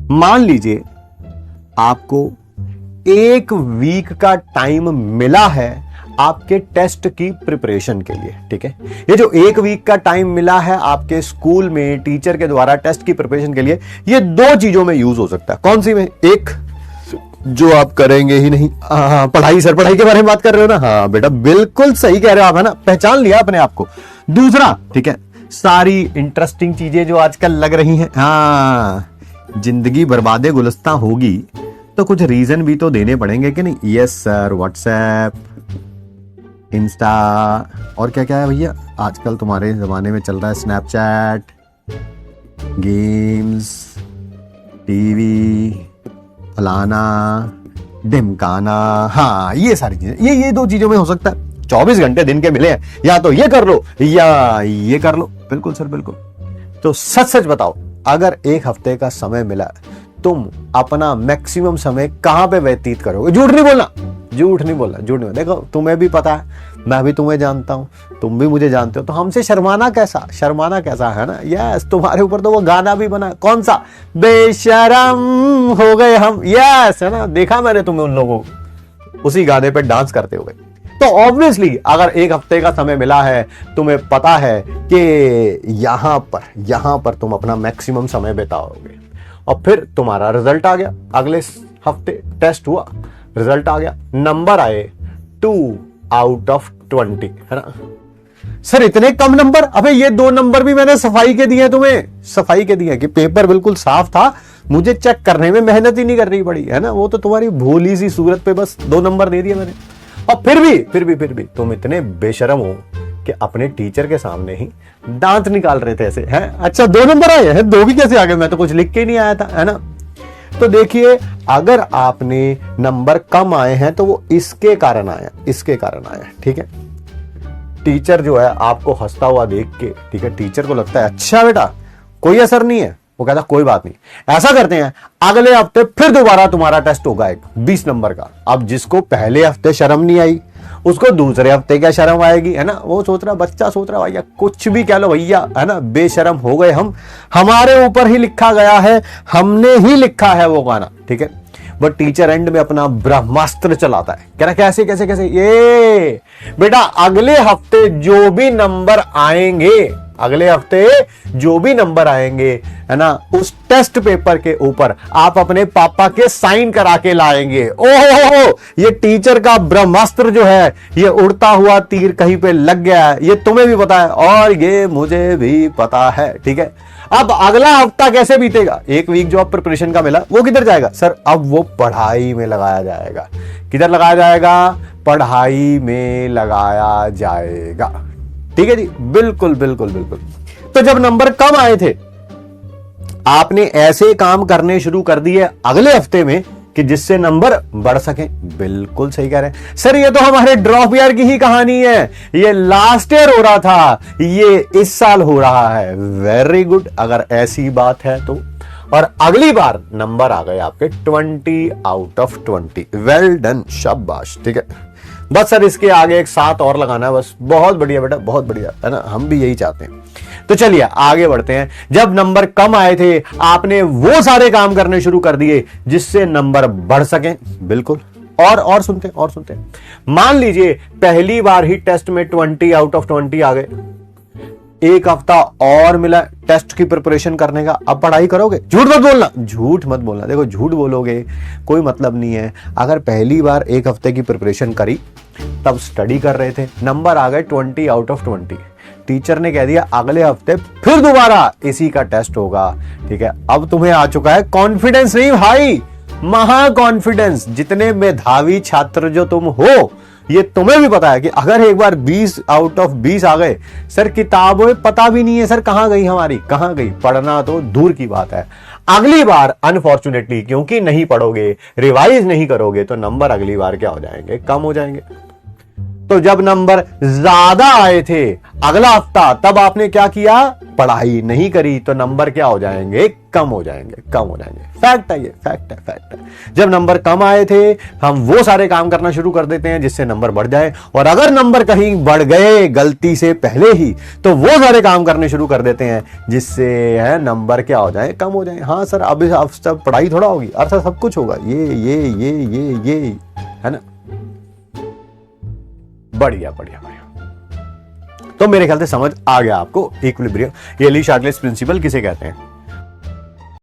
मान लीजिए आपको 1 वीक का टाइम मिला है आपके टेस्ट की प्रिपरेशन के लिए, ठीक है। ये जो 1 वीक का टाइम मिला है आपके स्कूल में टीचर के द्वारा टेस्ट की प्रिपरेशन के लिए, ये 2 चीजों में यूज हो सकता है। कौन सी में? एक जो आप करेंगे ही नहीं, पढ़ाई। सर पढ़ाई के बारे में बात कर रहे हो ना? हाँ बेटा बिल्कुल सही कह रहे हो आप, है ना, पहचान लिया अपने आप को। दूसरा, ठीक है, सारी इंटरेस्टिंग चीजें जो आजकल लग रही हैं, हाँ, जिंदगी बर्बादे गुलस्ता होगी तो कुछ रीजन भी तो देने पड़ेंगे कि नहीं? यस सर, व्हाट्सएप, इंस्टा और क्या क्या है भैया आजकल तुम्हारे जमाने में चल रहा है, स्नैपचैट, गेम्स, टीवी, फलाना ढिमकाना, हाँ ये सारी चीजें, ये 2 चीजों में हो सकता है। 24 घंटे दिन के मिले हैं, या तो ये कर लो या ये कर लो। बिल्कुल सर बिल्कुल। तो सच सच बताओ, अगर 1 हफ्ते का समय मिला तुम अपना मैक्सिमम समय कहां पे व्यतीत करोगे? झूठ नहीं बोलना, झूठ नहीं बोलना, झूठ नहीं। देखो तुम्हें भी पता है, मैं भी तुम्हें जानता हूं, तुम भी मुझे जानते हो, तो हमसे शर्माना कैसा है ना। यस, तुम्हारे ऊपर तो वो गाना भी बना, कौन सा? बेशरम हो गए हम। यस, है ना, देखा मैंने तुम्हें उन लोगों उसी गाने पे डांस करते हुए। तो ऑब्वियसली अगर 1 हफ्ते का समय मिला है, तुम्हें पता है कि यहां पर तुम अपना मैक्सिमम समय बिताओगे, और फिर तुम्हारा रिजल्ट आ गया, अगले हफ्ते टेस्ट हुआ, रिजल्ट आ गया, नंबर आए 2 आउट ऑफ 20, है ना। सर इतने कम नंबर? अबे ये 2 नंबर भी मैंने सफाई के दिए तुम्हें, सफाई के दिए कि पेपर बिल्कुल साफ था, मुझे चेक करने में मेहनत ही नहीं करनी पड़ी, है ना। वो तो तुम्हारी भोली सी सूरत पे बस 2 नंबर दे दिए मैंने, और फिर भी तुम इतने बेशरम हो कि अपने टीचर के सामने ही दांत निकाल रहे थे ऐसे, हैं। अच्छा 2 नंबर आए हैं? 2 भी कैसे आ गए? मैं तो कुछ लिख के नहीं आया था, है ना। तो देखिए, अगर आपने नंबर कम आए हैं तो वो इसके कारण आया, ठीक है। टीचर जो है आपको हंसता हुआ देख के, ठीक है, टीचर को लगता है अच्छा बेटा कोई असर नहीं है, वो कहता कोई बात नहीं, ऐसा करते हैं अगले हफ्ते फिर दोबारा तुम्हारा टेस्ट होगा एक 20 नंबर का। अब जिसको पहले हफ्ते शर्म नहीं आई उसको दूसरे हफ्ते क्या शर्म आएगी, है ना। वो सोच रहा, बच्चा सोच रहा भैया कुछ भी कह लो भैया, है ना, बेशरम हो गए हम, हमारे ऊपर ही लिखा गया है, हमने ही लिखा है वो गाना, ठीक है। बट टीचर एंड में अपना ब्रह्मास्त्र चलाता है, कह रहा कैसे कैसे कैसे, ये बेटा अगले हफ्ते जो भी नंबर आएंगे, है ना, उस टेस्ट पेपर के ऊपर आप अपने पापा के साइन करा के लाएंगे। ओहो, ये टीचर का ब्रह्मास्त्र जो है ये उड़ता हुआ तीर कहीं पे लग गया है, ये तुम्हें भी पता है और ये मुझे भी पता है, ठीक है। अब अगला हफ्ता कैसे बीतेगा? 1 वीक जो आप प्रिपरेशन का मिला वो किधर जाएगा? सर अब वो पढ़ाई में लगाया जाएगा। किधर लगाया जाएगा? पढ़ाई में लगाया जाएगा, ठीक है जी, बिल्कुल बिल्कुल बिल्कुल। तो जब नंबर कम आए थे आपने ऐसे काम करने शुरू कर दिए अगले हफ्ते में कि जिससे नंबर बढ़ सके। बिल्कुल सही कह रहे हैं सर, ये तो हमारे ड्रॉप ईयर की ही कहानी है, ये लास्ट ईयर हो रहा था, ये इस साल हो रहा है। वेरी गुड, अगर ऐसी बात है तो। और अगली बार नंबर आ गए आपके 20 आउट ऑफ 20। वेल डन, शाबाश, ठीक है। बस सर इसके आगे एक 7 और लगाना है बस। बहुत बढ़िया बेटा, बहुत बढ़िया, है ना, हम भी यही चाहते हैं। तो चलिए आगे बढ़ते हैं। जब नंबर कम आए थे आपने वो सारे काम करने शुरू कर दिए जिससे नंबर बढ़ सके। बिल्कुल। और सुनते हैं, मान लीजिए पहली बार ही टेस्ट में 20 आउट ऑफ 20 आ गए, 1 हफ्ता और मिला टेस्ट की प्रिपरेशन करने का, अब पढ़ाई करोगे? झूठ मत बोलना। देखो झूठ बोलोगे कोई मतलब नहीं है। अगर पहली बार 1 हफ्ते की प्रिपरेशन करी, तब स्टडी कर रहे थे, नंबर आ गए 20 आउट ऑफ 20, टीचर ने कह दिया अगले हफ्ते फिर दोबारा इसी का टेस्ट होगा, ठीक है। अब तुम्हें आ चुका है कॉन्फिडेंस, नहीं भाई, महा कॉन्फिडेंस। जितने मेधावी छात्र जो तुम हो, ये तुम्हें भी पता है कि अगर एक बार 20 आउट ऑफ 20 आ गए, सर किताबें पता भी नहीं है सर कहां गई हमारी, कहां गई, पढ़ना तो दूर की बात है। अगली बार अनफॉर्चुनेटली क्योंकि नहीं पढ़ोगे, रिवाइज नहीं करोगे, तो नंबर अगली बार क्या हो जाएंगे? कम हो जाएंगे। तो जब नंबर ज्यादा आए थे अगला हफ्ता, तब आपने क्या किया, पढ़ाई नहीं करी, तो नंबर क्या हो जाएंगे, कम हो जाएंगे, कम हो जाएंगे। फैक्ट है ये, फैक्ट है, फैक्ट है। जब नंबर कम आए थे हम वो सारे काम करना शुरू कर देते हैं जिससे नंबर बढ़ जाए, और अगर नंबर कहीं बढ़ गए गलती से पहले ही, तो वो सारे काम करने शुरू कर देते हैं जिससे है नंबर क्या हो जाए, कम हो जाए। हाँ सर, अब सब पढ़ाई थोड़ा होगी, अर्थ सब कुछ होगा, ये है ना। बढ़िया बढ़िया बढ़िया। तो मेरे ख्याल से समझ आ गया आपको इक्विलिब्रियम, ये ली शार्टलेस प्रिंसिपल किसे कहते हैं।